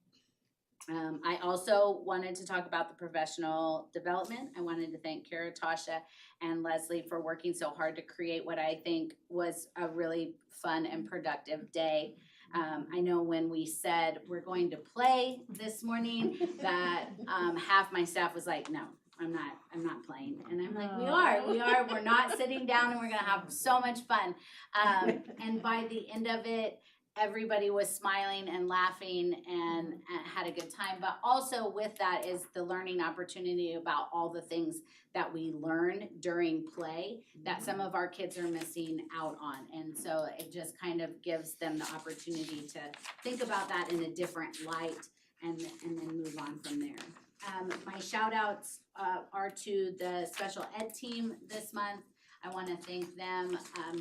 I also wanted to talk about the professional development. I wanted to thank Kara, Tasha, and Leslie for working so hard to create what I think was a really fun and productive day. I know when we said we're going to play this morning that half my staff was like, no, I'm not playing. And I'm like, we are, we're not sitting down and we're gonna have so much fun. And by the end of it, everybody was smiling and laughing and had a good time. But also with that is the learning opportunity about all the things that we learn during play that some of our kids are missing out on. And so it just kind of gives them the opportunity to think about that in a different light and then move on from there. My shout outs are to the special ed team this month. I want to thank them.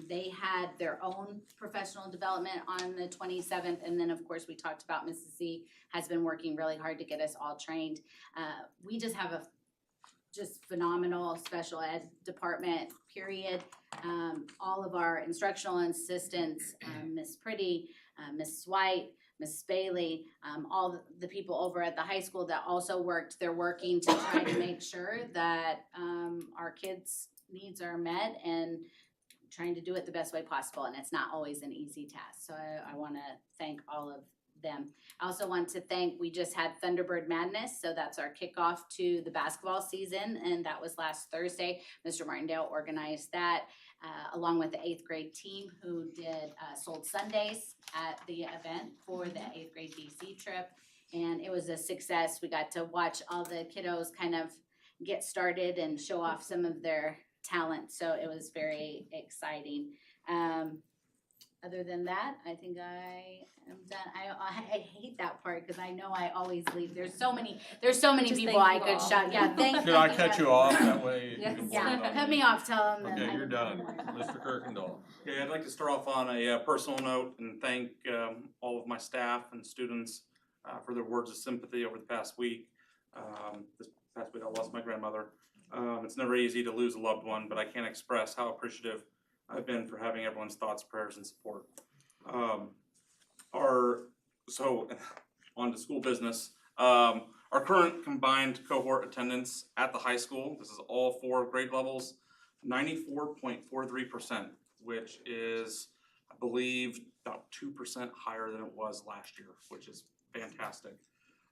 They had their own professional development on the 27th. And then, of course, we talked about Mrs. Z has been working really hard to get us all trained. We just have a just phenomenal special ed department, period. All of our instructional assistants, Miss Pretty, Miss White, Miss Bailey, all the people over at the high school that also worked, they're working to try to make sure that our kids' needs are met and trying to do it the best way possible. And it's not always an easy task. So I want to thank all of them. I also want to thank, we just had Thunderbird Madness. So that's our kickoff to the basketball season. And that was last Thursday. Mr. Martindale organized that along with the 8th grade team who did sold Sundays at the event for the 8th grade DC trip. And it was a success. We got to watch all the kiddos kind of get started and show off some of their talent. So it was very exciting. other than that, I think I am done. I hate that part because I know I always leave. There's so many Just people thank I you could all. shout. Yeah, thank you. Should I cut you off? That way you Yes. can blame Yeah, it on cut me. me off. Tell them that. Okay, you're done. Mr. Kirkendall. Okay, I'd like to start off on a personal note and thank all of my staff and students for their words of sympathy over the past week. This past week I lost my grandmother. It's never easy to lose a loved one, but I can't express how appreciative I've been for having everyone's thoughts, prayers, and support. So on to school business. Our current combined cohort attendance at the high school, this is all 4 grade levels, 94.43%, which is, I believe, about 2% higher than it was last year, which is fantastic.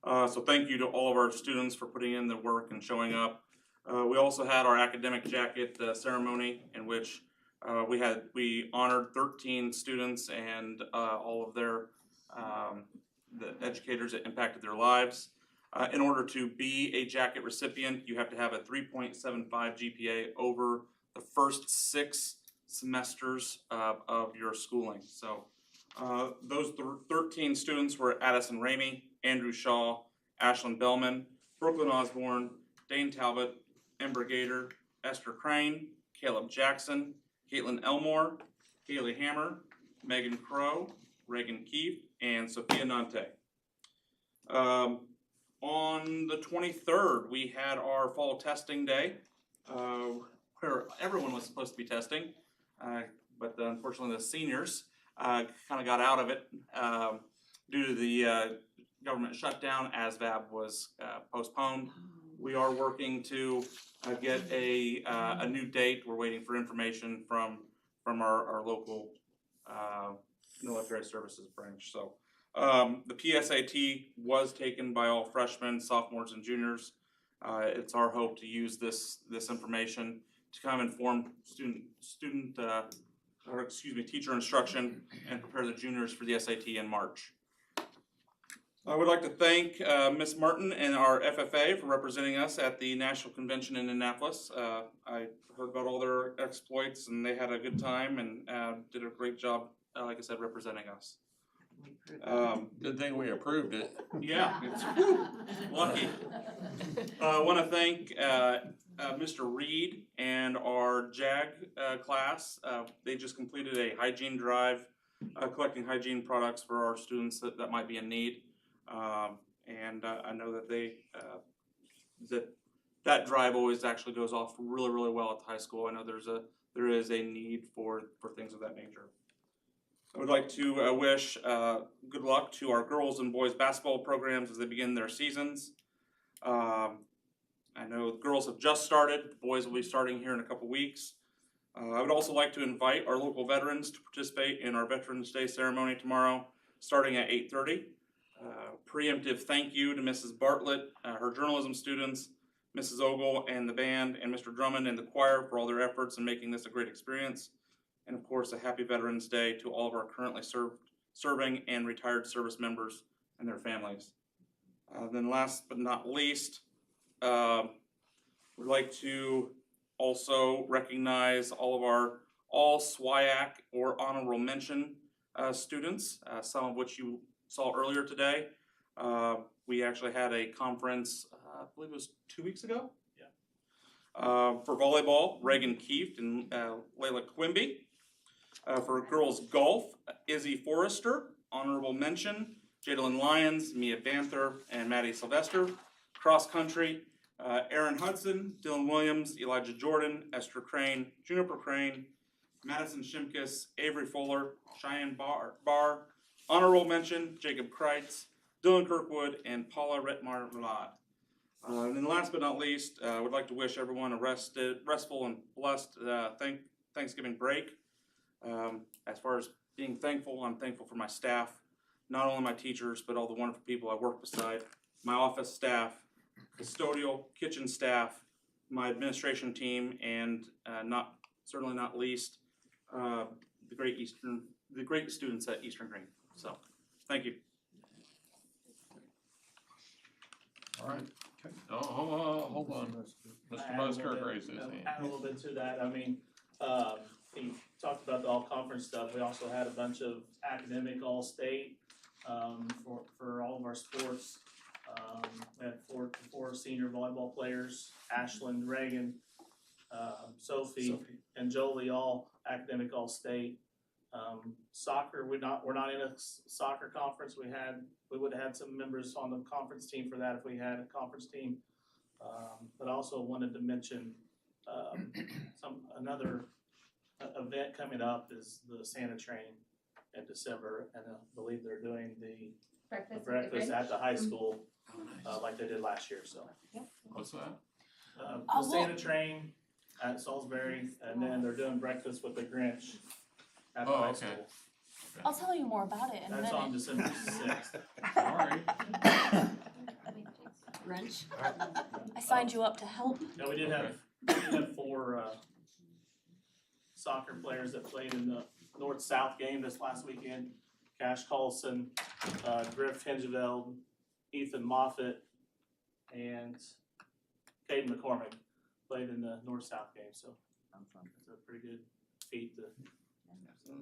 So thank you to all of our students for putting in the work and showing up. We also had our academic jacket ceremony in which we honored 13 students and all of their the educators that impacted their lives. In order to be a jacket recipient, you have to have a 3.75 GPA over the first 6 semesters of your schooling. So those 13 students were Addison Ramey, Andrew Shaw, Ashlyn Bellman, Brooklyn Osborne, Dane Talbot, Ember Gator, Esther Crane, Caleb Jackson, Caitlin Elmore, Kaylee Hammer, Megan Crow, Reagan Keefe, and Sophia Nante. On the 23rd, we had our fall testing day, where everyone was supposed to be testing, but unfortunately the seniors kind of got out of it due to the government shutdown. ASVAB was postponed. We are working to get a new date. We're waiting for information from our local military services branch. So the PSAT was taken by all freshmen, sophomores, and juniors. It's our hope to use this information to kind of inform teacher instruction and prepare the juniors for the SAT in March. I would like to thank Ms. Martin and our FFA for representing us at the National Convention in Annapolis. I heard about all their exploits and they had a good time and did a great job, like I said, representing us. Good thing we approved it. Yeah, it's lucky. I want to thank Mr. Reed and our JAG class. They just completed a hygiene drive, collecting hygiene products for our students that might be in need. And I know that that drive always actually goes off really, really well at the high school. I know there is a need for things of that nature. I would like to wish good luck to our girls and boys basketball programs as they begin their seasons. I know the girls have just started. The boys will be starting here in a couple weeks. I would also like to invite our local veterans to participate in our Veterans Day ceremony tomorrow, starting at 8:30. Preemptive thank you to Mrs. Bartlett, her journalism students, Mrs. Ogle and the band, and Mr. Drummond and the choir for all their efforts in making this a great experience. And of course, a happy Veterans Day to all of our currently serving and retired service members and their families. Then last but not least, we'd like to also recognize all of our SWIAC or honorable mention students, some of which you saw earlier today. We actually had a conference, I believe it was 2 weeks ago? Yeah. For volleyball, Reagan Keefe and Layla Quimby. For girls golf, Izzy Forrester, honorable mention, Jadalyn Lyons, Mia Banther, and Maddie Sylvester. Cross country, Aaron Hudson, Dylan Williams, Elijah Jordan, Esther Crane, Juniper Crane, Madison Shimkus, Avery Fuller, Cheyenne Barr. Honorable mention, Jacob Kreitz, Dylan Kirkwood, and Paula Retmar-Vlad. And then last but not least, I would like to wish everyone a restful and blessed Thanksgiving break. As far as being thankful, I'm thankful for my staff, not only my teachers, but all the wonderful people I work beside, my office staff, custodial, kitchen staff, my administration team, and certainly not least, the great students at Eastern Greene. So, thank you. All right. Hold on. Mr. Buskirk raised his hand. Add a little bit to that. I mean, he talked about about the all-conference stuff, we also had a bunch of academic all-state, for all of our sports. We had four senior volleyball players, Ashlyn, Reagan, Sophie, and Jolie, all academic all-state. Soccer, we're not in a soccer conference. We would have had some members on the conference team for that if we had a conference team. But I also wanted to mention, another event coming up is the Santa Train in December, and I believe they're doing the breakfast at the high school, like they did last year, so. What's that? The Santa Train at Salisbury, and then they're doing breakfast with the Grinch at the Oh, high okay. school. I'll tell you more about it in a That's on minute. December 6th. Sorry. Brunch? I signed you up to help. Yeah, we did have four soccer players that played in the North-South game this last weekend. Cash Carlson, Griff Hingeveld, Ethan Moffitt, and Caden McCormick played in the North-South game, so it's a pretty good feat to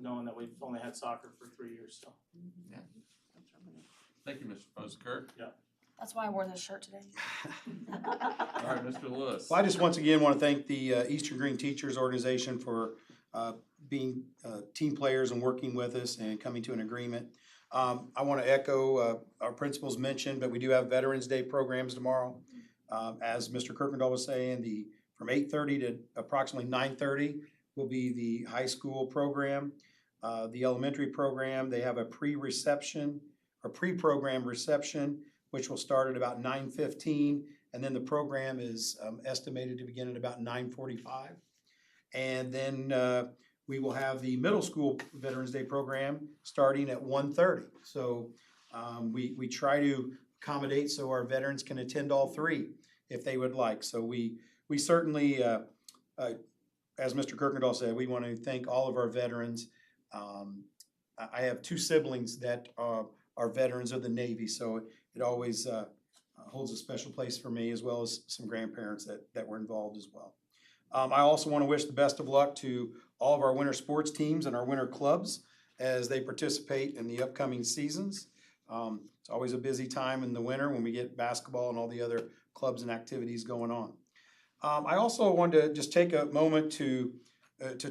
knowing that we've only had soccer for 3 years, so. Thank you, Mr. Buzzkirk. That's why I wore this shirt today. All right, Mr. Lewis. Well, I just once again want to thank the Eastern Green Teachers Organization for being team players and working with us and coming to an agreement. I want to echo our principals mentioned, but we do have Veterans Day programs tomorrow. As Mr. Kirkendall was saying, from 8:30 to approximately 9:30 will be the high school program. The elementary program, they have a pre-reception or pre-program reception, which will start at about 9:15, and then the program is estimated to begin at about 9:45. And then we will have the middle school Veterans Day program starting at 1:30. So we try to accommodate so our veterans can attend all three if they would like. So we certainly, as Mr. Kirkendall said, we want to thank all of our veterans. I have two siblings that are veterans of the Navy, so it always holds a special place for me, as well as some grandparents that were involved as well. I also want to wish the best of luck to all of our winter sports teams and our winter clubs as they participate in the upcoming seasons. It's always a busy time in the winter when we get basketball and all the other clubs and activities going on. I also wanted to just take a moment to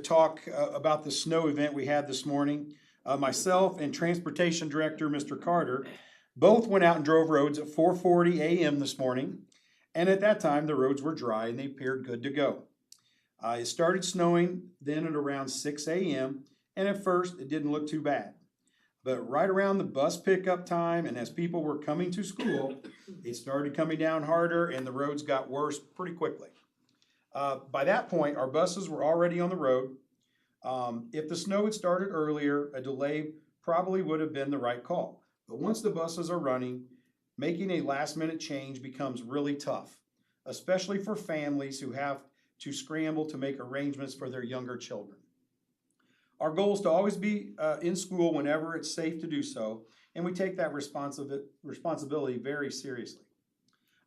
talk about the snow event we had this morning. Myself and Transportation Director, Mr. Carter, both went out and drove roads at 4:40 a.m. this morning, and at that time the roads were dry and they appeared good to go. It started snowing then at around 6 a.m., and at first it didn't look too bad. But right around the bus pickup time and as people were coming to school, it started coming down harder and the roads got worse pretty quickly. By that point, our buses were already on the road. If the snow had started earlier, a delay probably would have been the right call. But once the buses are running, making a last-minute change becomes really tough, especially for families who have to scramble to make arrangements for their younger children. Our goal is to always be in school whenever it's safe to do so, and we take that responsibility very seriously.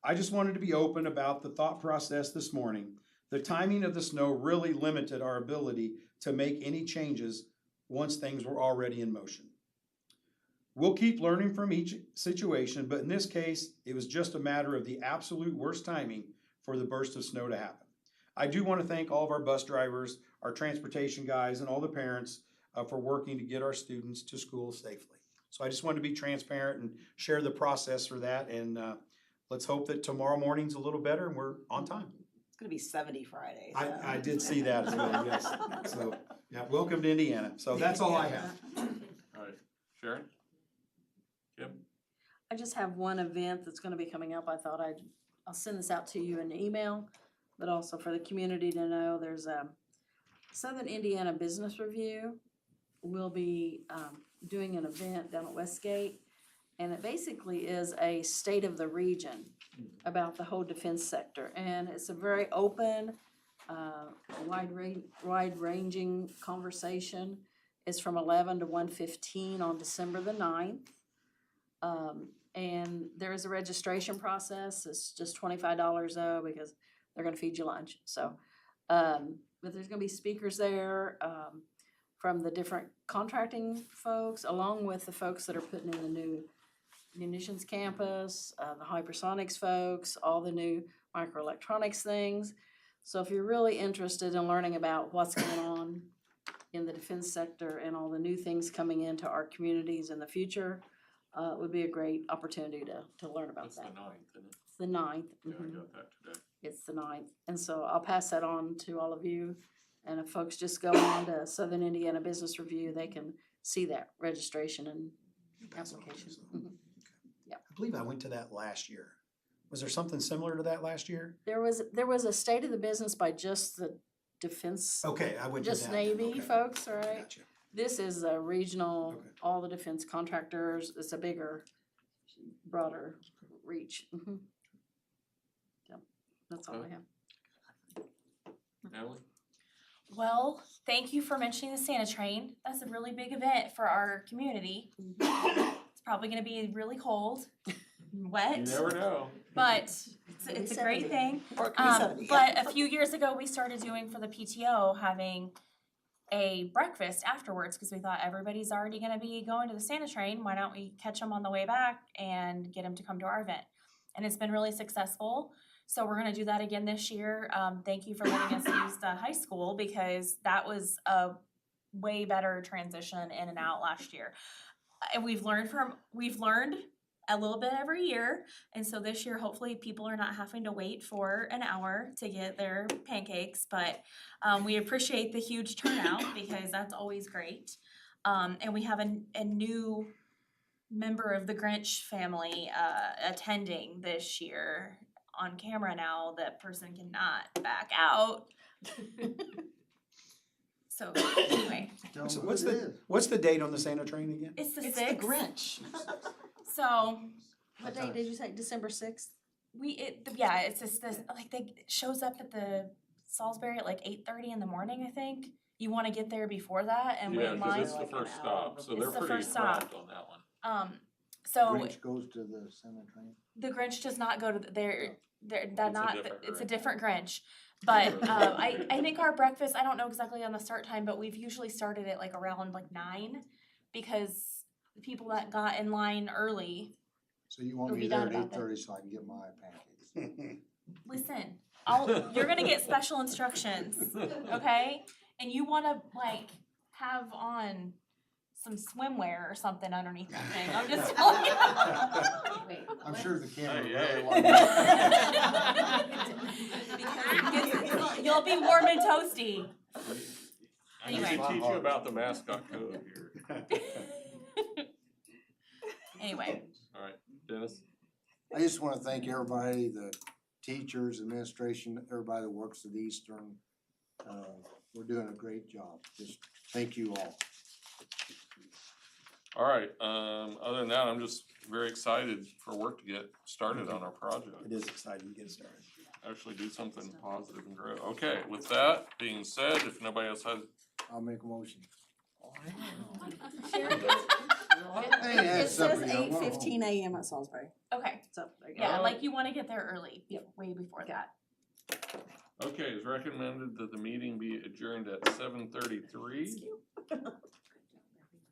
I just wanted to be open about the thought process this morning. The timing of the snow really limited our ability to make any changes once things were already in motion. We'll keep learning from each situation, but in this case, it was just a matter of the absolute worst timing for the burst of snow to happen. I do want to thank all of our bus drivers, our transportation guys, and all the parents for working to get our students to school safely. So I just wanted to be transparent and share the process for that, and let's hope that tomorrow morning's a little better and we're on time. It's gonna be 70 Friday. So. I did see that as well, yes. So, yeah, welcome to Indiana. So that's all I have. All right, Sharon? Kim? I just have one event that's gonna be coming up. I thought I'll send this out to you in an email, but also for the community to know, there's a Southern Indiana Business Review. We'll be doing an event down at Westgate, and it basically is a state of the region about the whole defense sector. And it's a very open, wide-ranging conversation. It's from 11 to 1:15 on December the 9th. And there is a registration process. It's just $25 though, because they're gonna feed you lunch. So, but there's gonna be speakers there from the different contracting folks, along with the folks that are putting in the new munitions campus, the hypersonics folks, all the new microelectronics things. So if you're really interested in learning about what's going on in the defense sector and all the new things coming into our communities in the future, it would be a great opportunity to learn about That's the that. 9th, isn't it? It's the 9th. Yeah, I got that today. It's the 9th. And so I'll pass that on to all of you. And if folks just go on to Southern Indiana Business Review, they can see that registration and application. Mhm. I believe I went to that last year. Was there something similar to that last year? There was a state of the business by just the defense, Okay, I went to that. just Navy Okay. folks, right? Gotcha. This is a regional, Okay. all the defense contractors. It's a bigger, broader reach. Mhm. Yep, that's all I have. Natalie? Well, thank you for mentioning the Santa Train. That's a really big event for our community. It's probably gonna be really cold, wet. You never know. But it's a great thing. But a few years ago, we started doing for the PTO, having a breakfast afterwards, because we thought everybody's already gonna be going to the Santa Train, why don't we catch them on the way back and get them to come to our event? And it's been really successful, so we're gonna do that again this year. Thank you for letting us use the high school, because that was a way better transition in and out last year. And we've learned a little bit every year, and so this year hopefully people are not having to wait for an hour to get their pancakes, but we appreciate the huge turnout because that's always great. And we have a new member of the Grinch family attending this year on camera now. That person cannot back out. So anyway, Tell So them what's who it the is. what's the date on the Santa Train again? it's the It's sixth. the Grinch. So What date did you say? December 6th? it's just this, like, it shows up at the Salisbury at like 8:30 in the morning, I think. You wanna get there before that and wait Yeah, in because line. it's the first stop, so they're It's the pretty first stop. prompt on that one. So Grinch goes to the Santa Train. the Grinch does not go to they're It's a not, different it's a Grinch. different Grinch. But I think our breakfast, I don't know exactly on the start time, but we've usually started at like around like 9, because the people that got in line early, So you want It'll me be there done at about then. 8:30 so I can get my pancakes? listen, you're gonna get special instructions, okay? And you wanna like have on some swimwear or something underneath that thing, I'm just telling you. I'm sure the camera Hey, really hey. wants You'll be warm and toasty. I need Anyway. to teach you about the mascot code here. Anyway, All right, Dennis? I just wanna thank everybody, the teachers, administration, everybody that works at Eastern. We're doing a great job. Just thank you all. All right, other than that, I'm just very excited for work to get started on our project. It is exciting to get started. Actually do something positive and grow. Okay, with that being said, if nobody else has, I'll make a motion. It says 8:15 a.m. at Salisbury. okay, So there you go. yeah, like you wanna get there early, way before that. okay, it's recommended that the meeting be adjourned at 7:33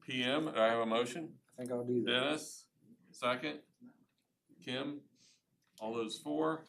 PM. Do I have a motion? I think I'll do that. Dennis, second. Kim, all those for?